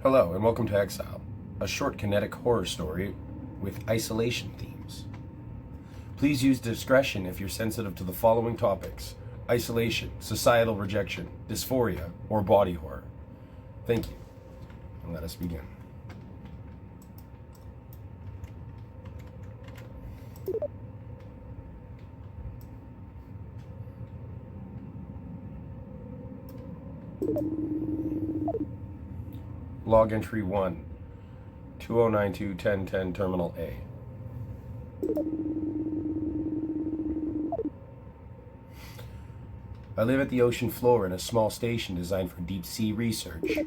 Hello, and welcome to Exile, a short kinetic horror story with isolation themes. Please use discretion if you're sensitive to the following topics: isolation, societal rejection, dysphoria, or body horror. Thank you, and let us begin. Log entry 1, 2092-1010 terminal A. I live at the ocean floor in a small station designed for deep sea research.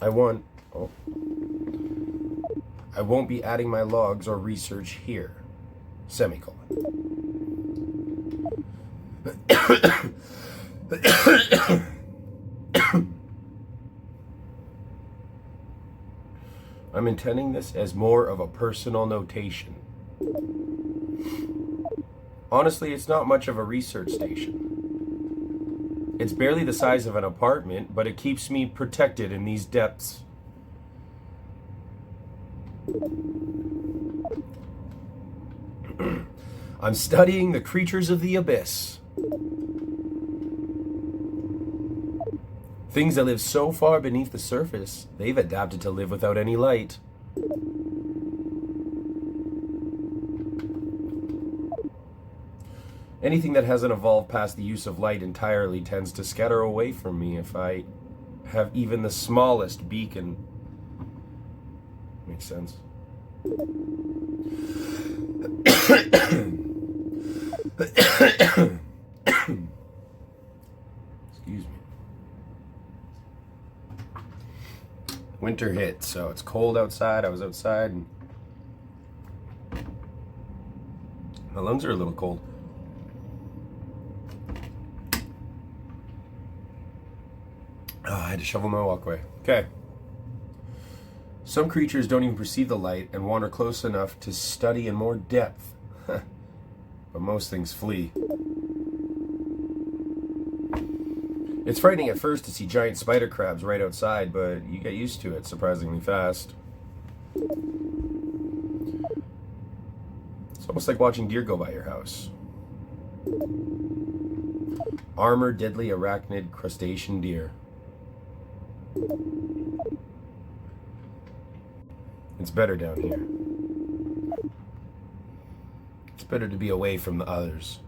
I won't be adding my logs or research here. Semicolon. I'm intending this as more of a personal notation. Honestly, it's not much of a research station. It's barely the size of an apartment, but it keeps me protected in these depths. I'm studying the creatures of the abyss. Things that live so far beneath the surface, they've adapted to live without any light. Anything that hasn't evolved past the use of light entirely tends to scatter away from me if I have even the smallest beacon. Makes sense. Excuse me. Winter hit, so it's cold outside. I was outside and my lungs are a little cold. Oh, I had to shovel my walkway. Okay. Some creatures don't even perceive the light and wander close enough to study in more depth. But most things flee. It's frightening at first to see giant spider crabs right outside, but you get used to it surprisingly fast. It's almost like watching deer go by your house. Armored, deadly, arachnid, crustacean deer. It's better down here. It's better to be away from the others.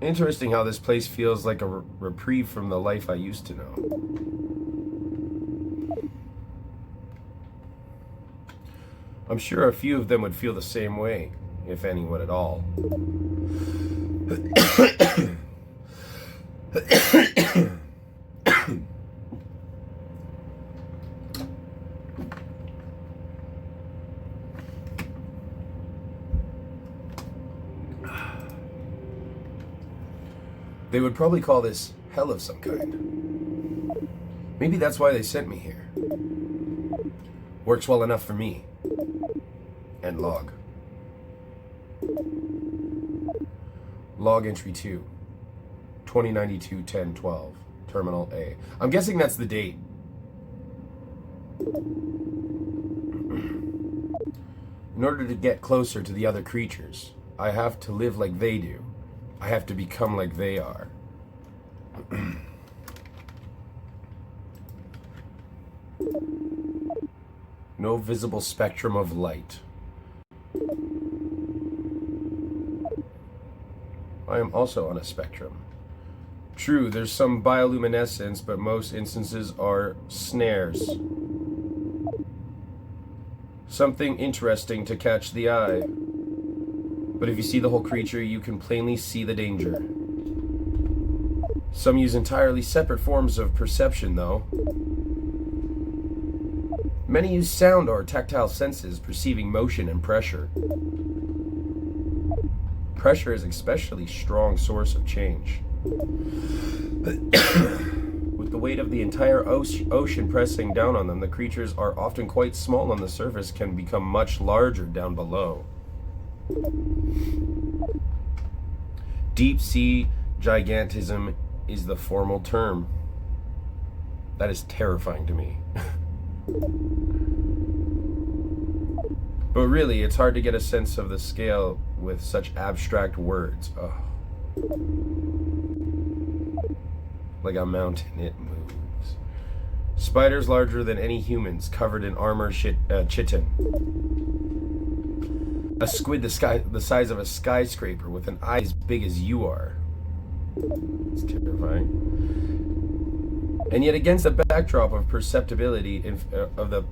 Interesting how this place feels like a reprieve from the life I used to know. I'm sure a few of them would feel the same way, if anyone at all. They would probably call this hell of some kind. Maybe that's why they sent me here. Works well enough for me. And log. Log entry 2, 2092-1012, terminal A. I'm guessing that's the date. In order to get closer to the other creatures, I have to live like they do. I have to become like they are. No visible spectrum of light. I am also on a spectrum. True, there's some bioluminescence, but most instances are snares. Something interesting to catch the eye. But if you see the whole creature, you can plainly see the danger. Some use entirely separate forms of perception, though. Many use sound or tactile senses, perceiving motion and pressure. Pressure is an especially strong source of change. With the weight of the entire ocean pressing down on them, the creatures are often quite small on the surface, can become much larger down below. Deep sea gigantism is the formal term. That is terrifying to me. But really, it's hard to get a sense of the scale with such abstract words. Oh. Like a mountain, it moves. Spiders larger than any humans, covered in armor chitin. A squid the size of a skyscraper with an eye as big as you are. It's terrifying. And yet against the backdrop of perceptibility of the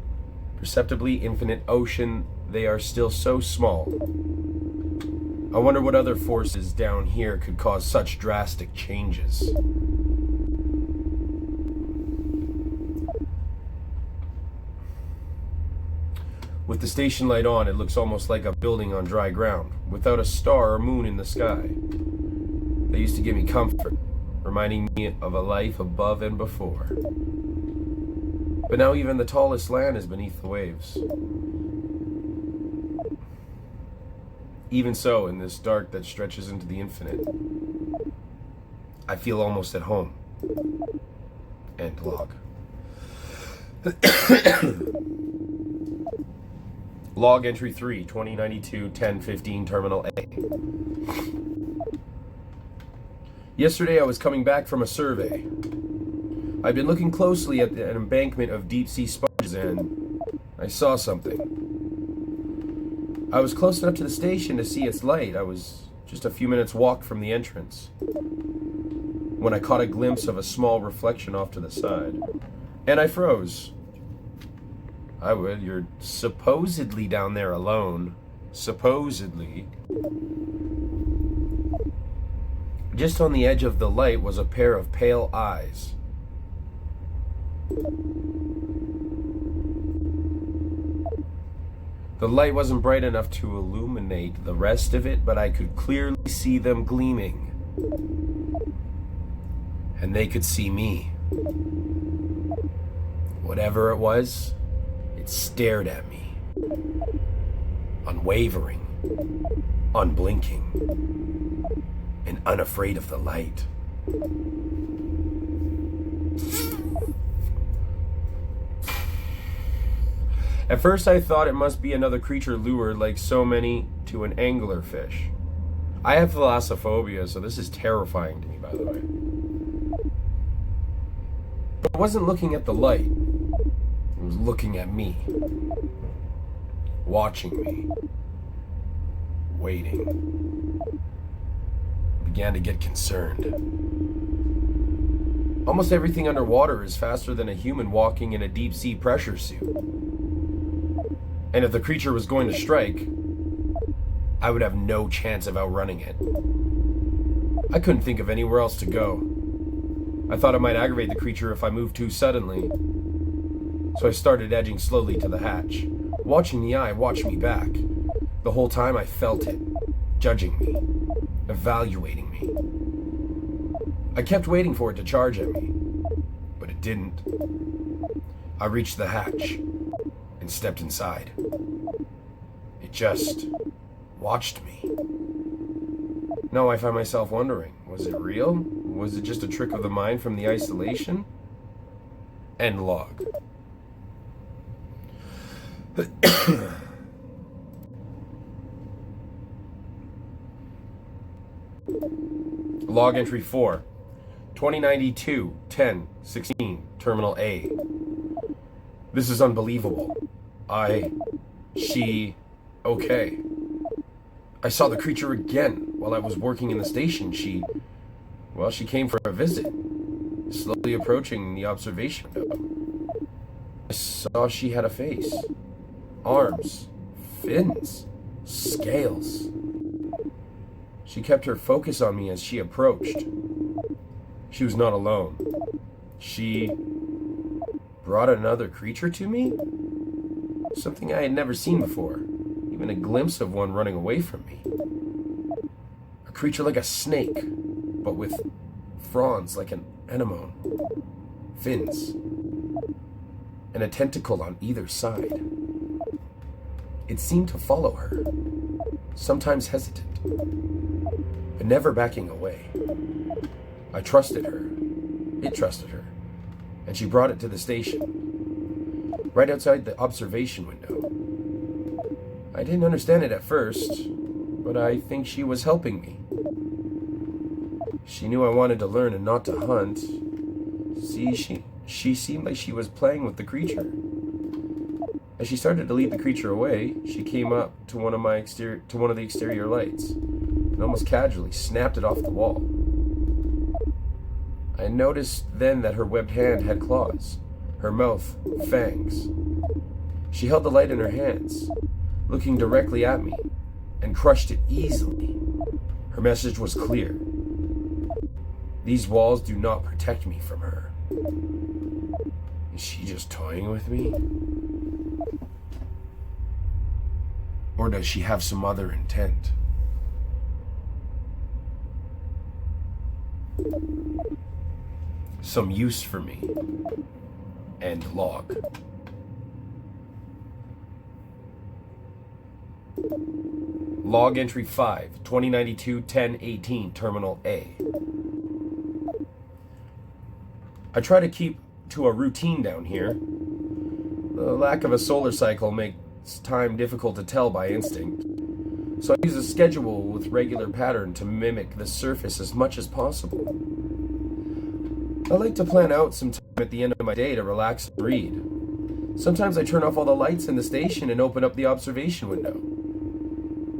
perceptibly infinite ocean, they are still so small. I wonder what other forces down here could cause such drastic changes. With the station light on, it looks almost like a building on dry ground, without a star or moon in the sky. They used to give me comfort, reminding me of a life above and before. But now even the tallest land is beneath the waves. Even so, in this dark that stretches into the infinite, I feel almost at home. End log. Log entry 3, 2092-10-15, Terminal A. Yesterday I was coming back from a survey. I'd been looking closely at an embankment of deep-sea sponges and I saw something. I was close enough to the station to see its light. I was just a few minutes' walk from the entrance when I caught a glimpse of a small reflection off to the side. And I froze. I would. You're supposedly down there alone. Supposedly. Just on the edge of the light was a pair of pale eyes. The light wasn't bright enough to illuminate the rest of it, but I could clearly see them gleaming. And they could see me. Whatever it was, it stared at me. Unwavering, unblinking, and unafraid of the light. At first I thought it must be another creature lured like so many to an anglerfish. I have thalassophobia, so this is terrifying to me, by the way. But I wasn't looking at the light. It was looking at me. Watching me. Waiting. I began to get concerned. Almost everything underwater is faster than a human walking in a deep-sea pressure suit. And if the creature was going to strike, I would have no chance of outrunning it. I couldn't think of anywhere else to go. I thought it might aggravate the creature if I moved too suddenly. So I started edging slowly to the hatch, watching the eye watch me back. The whole time I felt it, judging me, evaluating me. I kept waiting for it to charge at me, but it didn't. I reached the hatch and stepped inside. It just watched me. Now I find myself wondering, was it real? Was it just a trick of the mind from the isolation? End log. Log entry 4, 2092-10-16, Terminal A. This is unbelievable. Okay. I saw the creature again while I was working in the station. She came for a visit, slowly approaching the observation window. I saw she had a face, arms, fins, scales. She kept her focus on me as she approached. She was not alone. She brought another creature to me? Something I had never seen before, even a glimpse of one running away from me. A creature like a snake, but with fronds like an anemone, fins, and a tentacle on either side. It seemed to follow her, sometimes hesitant, but never backing away. I trusted her. It trusted her. And she brought it to the station, right outside the observation window. I didn't understand it at first, but I think she was helping me. She knew I wanted to learn and not to hunt. See, she seemed like she was playing with the creature. As she started to lead the creature away, she came up to one of the exterior lights and almost casually snapped it off the wall. I noticed then that her webbed hand had claws, her mouth fangs. She held the light in her hands, looking directly at me, and crushed it easily. Her message was clear. These walls do not protect me from her. Is she just toying with me? Or does she have some other intent? Some use for me. End log. Log entry 5, 2092-10-18, terminal A. I try to keep to a routine down here. The lack of a solar cycle makes time difficult to tell by instinct. So I use a schedule with regular pattern to mimic the surface as much as possible. I like to plan out some time at the end of my day to relax and read. Sometimes I turn off all the lights in the station and open up the observation window.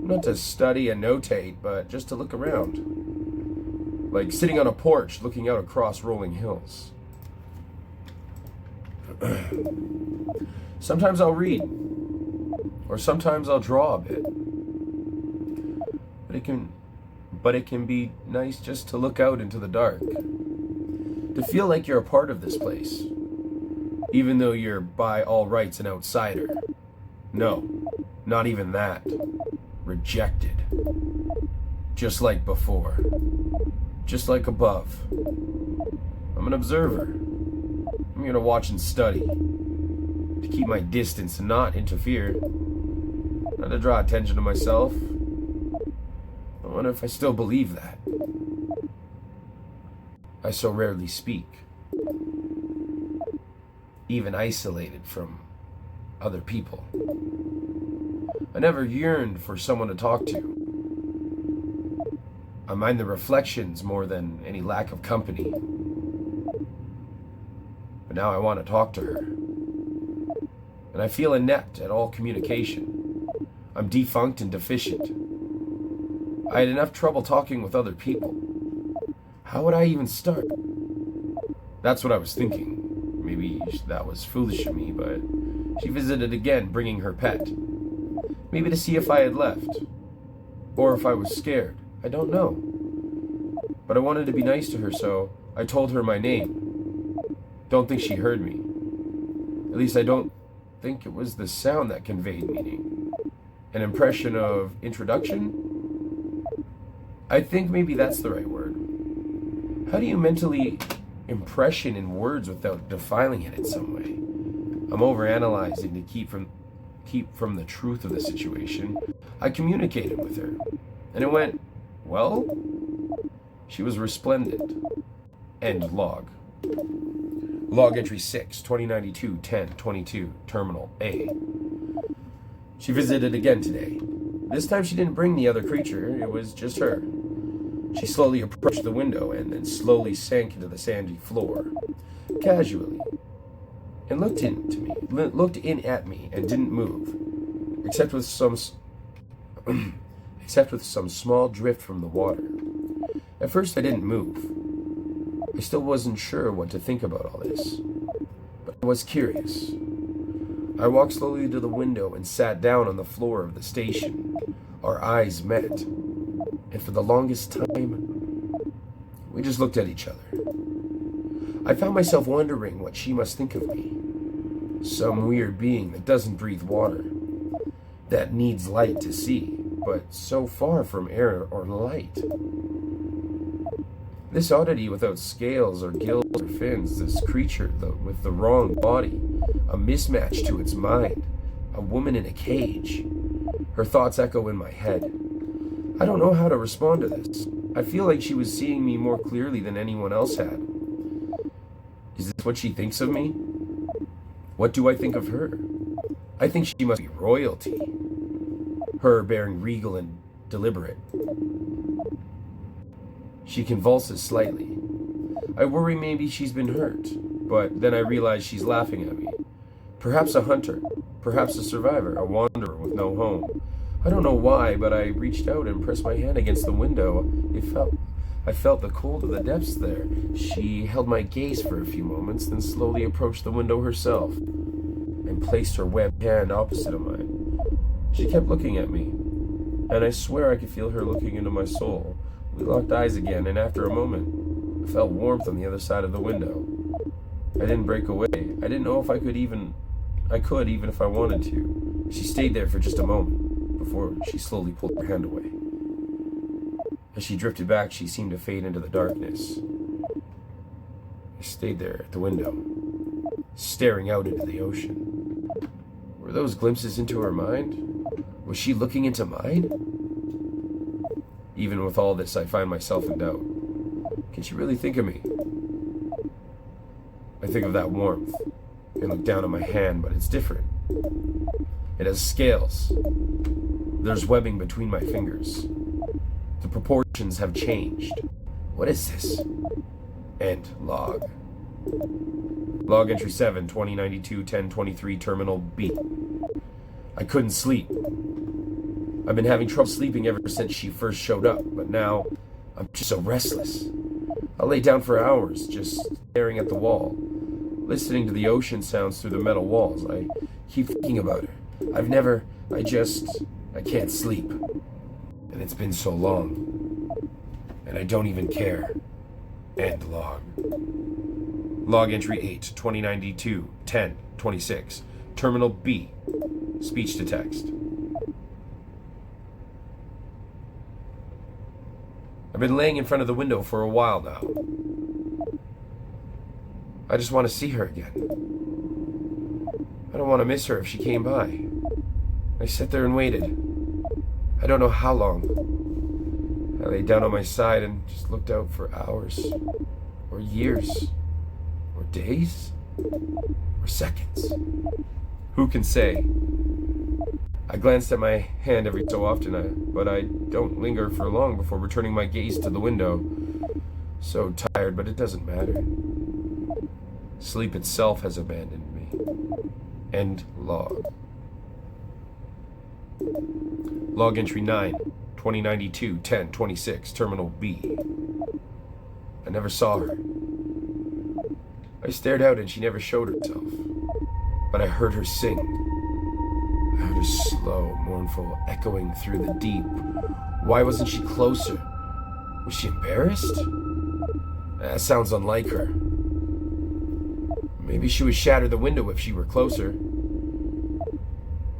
Not to study and notate, but just to look around. Like sitting on a porch looking out across rolling hills. Sometimes I'll read, or sometimes I'll draw a bit. But it can be nice just to look out into the dark. To feel like you're a part of this place, even though you're by all rights an outsider. No, not even that. Rejected. Just like before. Just like above. I'm an observer. I'm here to watch and study. To keep my distance and not interfere. Not to draw attention to myself. I wonder if I still believe that. I so rarely speak. Even isolated from other people. I never yearned for someone to talk to. I mind the reflections more than any lack of company. But now I want to talk to her. And I feel inept at all communication. I'm defunct and deficient. I had enough trouble talking with other people. How would I even start? That's what I was thinking. Maybe that was foolish of me, but she visited again, bringing her pet. Maybe to see if I had left. Or if I was scared. I don't know. But I wanted to be nice to her, so I told her my name. Don't think she heard me. At least I don't think it was the sound that conveyed meaning. An impression of introduction? I think maybe that's the right word. How do you mentally impression in words without defiling it in some way? I'm overanalyzing to keep from the truth of the situation. I communicated with her, and it went, well? She was resplendent. End log. Log entry 6, 2092-10-22, terminal A. She visited again today. This time she didn't bring the other creature, it was just her. She slowly approached the window and then slowly sank into the sandy floor, casually, and looked in at me and didn't move, except with some small drift from the water. At first I didn't move. I still wasn't sure what to think about all this, but I was curious. I walked slowly to the window and sat down on the floor of the station. Our eyes met, and for the longest time, we just looked at each other. I found myself wondering what she must think of me. Some weird being that doesn't breathe water, that needs light to see, but so far from air or light. This oddity without scales or gills or fins, this creature with the wrong body, a mismatch to its mind, a woman in a cage. Her thoughts echo in my head. I don't know how to respond to this. I feel like she was seeing me more clearly than anyone else had. Is this what she thinks of me? What do I think of her? I think she must be royalty. Her bearing regal and deliberate. She convulses slightly. I worry maybe she's been hurt, but then I realize she's laughing at me. Perhaps a hunter, perhaps a survivor, a wanderer with no home. I don't know why, but I reached out and pressed my hand against the window. I felt the cold of the depths there. She held my gaze for a few moments, then slowly approached the window herself and placed her webbed hand opposite of mine. She kept looking at me, and I swear I could feel her looking into my soul. We locked eyes again, and after a moment, I felt warmth on the other side of the window. I didn't break away. I didn't know if I could even if I wanted to. She stayed there for just a moment before she slowly pulled her hand away. As she drifted back, she seemed to fade into the darkness. I stayed there at the window, staring out into the ocean. Were those glimpses into her mind? Was she looking into mine? Even with all this, I find myself in doubt. Can she really think of me? I think of that warmth and look down at my hand, but it's different. It has scales. There's webbing between my fingers. The proportions have changed. What is this? End log. Log entry 7, 2092, 1023, terminal B. I couldn't sleep. I've been having trouble sleeping ever since she first showed up, but now I'm just so restless. I'll lay down for hours, just staring at the wall, listening to the ocean sounds through the metal walls. I keep thinking about her. I can't sleep. And it's been so long. And I don't even care. End log. Log entry 8, 2092, 1026, terminal B, speech to text. I've been laying in front of the window for a while now. I just want to see her again. I don't want to miss her if she came by. I sat there and waited. I don't know how long. I lay down on my side and just looked out for hours, or years, or days, or seconds. Who can say? I glanced at my hand every so often, but I don't linger for long before returning my gaze to the window. So tired, but it doesn't matter. Sleep itself has abandoned me. End log. Log entry 9, 2092, 1026, terminal B. I never saw her. I stared out and she never showed herself. But I heard her sing. I heard her slow, mournful, echoing through the deep. Why wasn't she closer? Was she embarrassed? That sounds unlike her. Maybe she would shatter the window if she were closer.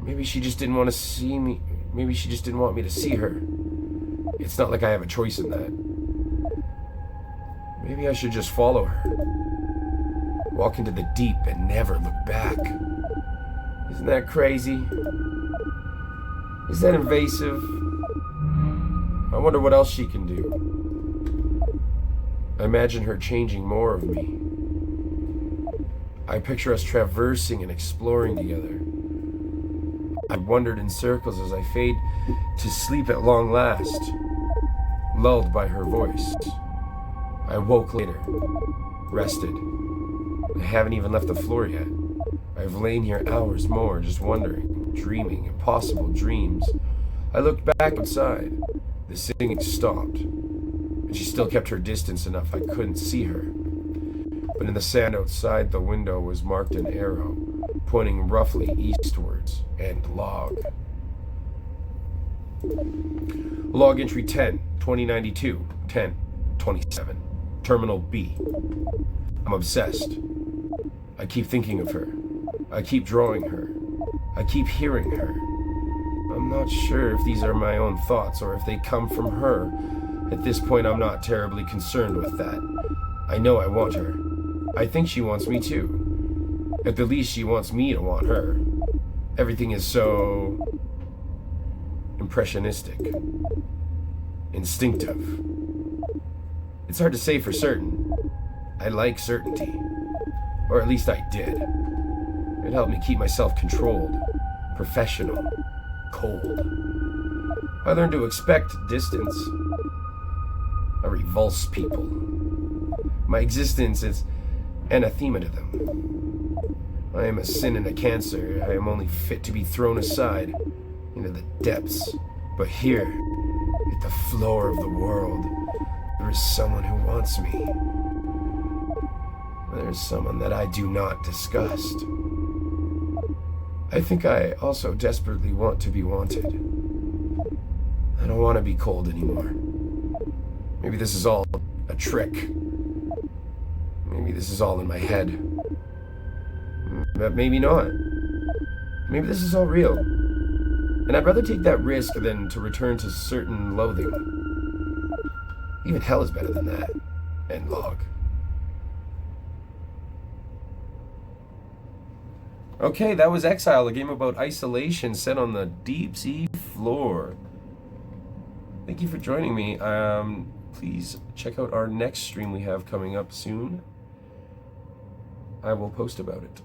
Maybe she just didn't want to see me. Maybe she just didn't want me to see her. It's not like I have a choice in that. Maybe I should just follow her. Walk into the deep and never look back. Isn't that crazy? Is that invasive? I wonder what else she can do. I imagine her changing more of me. I picture us traversing and exploring together. I wandered in circles as I fade to sleep at long last, lulled by her voice. I woke later, rested. I haven't even left the floor yet. I've lain here hours more, just wondering, dreaming impossible dreams. I looked back outside. The singing stopped, and she still kept her distance enough I couldn't see her. But in the sand outside the window was marked an arrow, pointing roughly eastwards. End log. Log entry 10, 2092, 1027, terminal B. I'm obsessed. I keep thinking of her. I keep drawing her. I keep hearing her. I'm not sure if these are my own thoughts or if they come from her. At this point, I'm not terribly concerned with that. I know I want her. I think she wants me too. At the least, she wants me to want her. Everything is so impressionistic, instinctive. It's hard to say for certain. I like certainty. Or at least I did. It helped me keep myself controlled, professional, cold. I learned to expect distance. I revulse people. My existence is anathema to them. I am a sin and a cancer. I am only fit to be thrown aside into the depths. But here, at the floor of the world, there is someone who wants me. There is someone that I do not disgust. I think I also desperately want to be wanted. I don't want to be cold anymore. Maybe this is all a trick. Maybe this is all in my head. But maybe not. Maybe this is all real. And I'd rather take that risk than to return to certain loathing. Even hell is better than that. End log. Okay, that was Exile, a game about isolation set on the deep sea floor. Thank you for joining me. Please check out our next stream we have coming up soon. I will post about it.